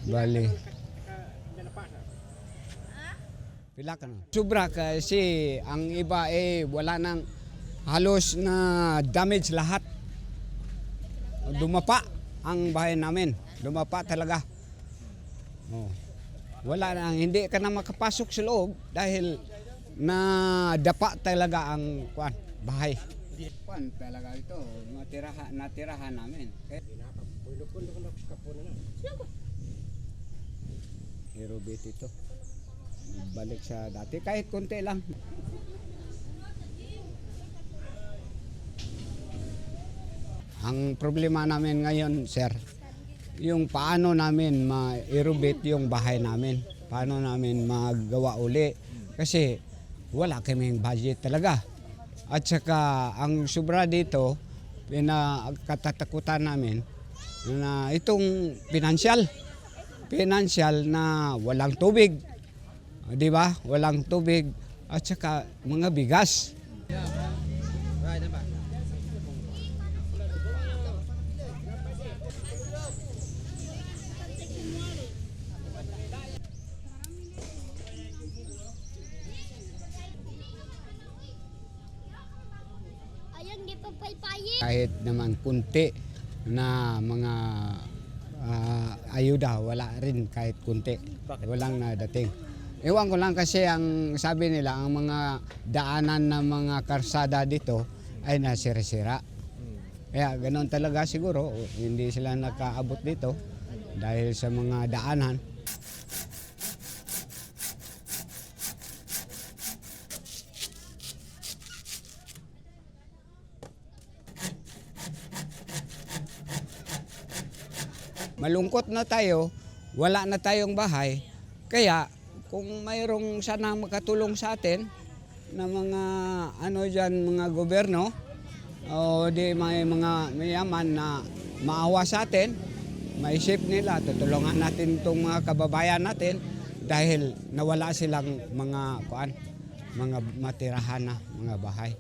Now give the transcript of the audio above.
Bali. Pila ka na? Sobra kasi ang iba wala nang halos na damage lahat. Dumapa ang bahay namin. Dumapa talaga. Oh. Wala na, hindi ka na makapasok sa loob dahil nadapa talaga ang bahay. Kuan talaga ito, natirahan namin. Irobit ito. Balik sa dati kahit konti lang. Ang problema namin ngayon, sir, yung paano namin ma-irobit yung bahay namin. Paano namin magawa uli. Kasi wala kaming budget talaga. At saka ang sobra dito, pinakatatakutan namin na itong financial na walang tubig. Di ba? Walang tubig at saka mga bigas. Kahit naman kunti na mga ayuda, wala rin kahit kunti. Walang nadating. Ewan ko lang kasi ang sabi nila, ang mga daanan ng mga karsada dito ay nasira-sira. Kaya ganoon talaga siguro, hindi sila nakaabot dito dahil sa mga daanan. Malungkot na tayo, wala na tayong bahay, kaya kung mayroong sana makatulong sa atin na mga mga gobyerno o di may mga mayaman na maawa sa atin, maisip nila, tutulungan natin itong mga kababayan natin dahil nawala silang mga matirahan na mga bahay.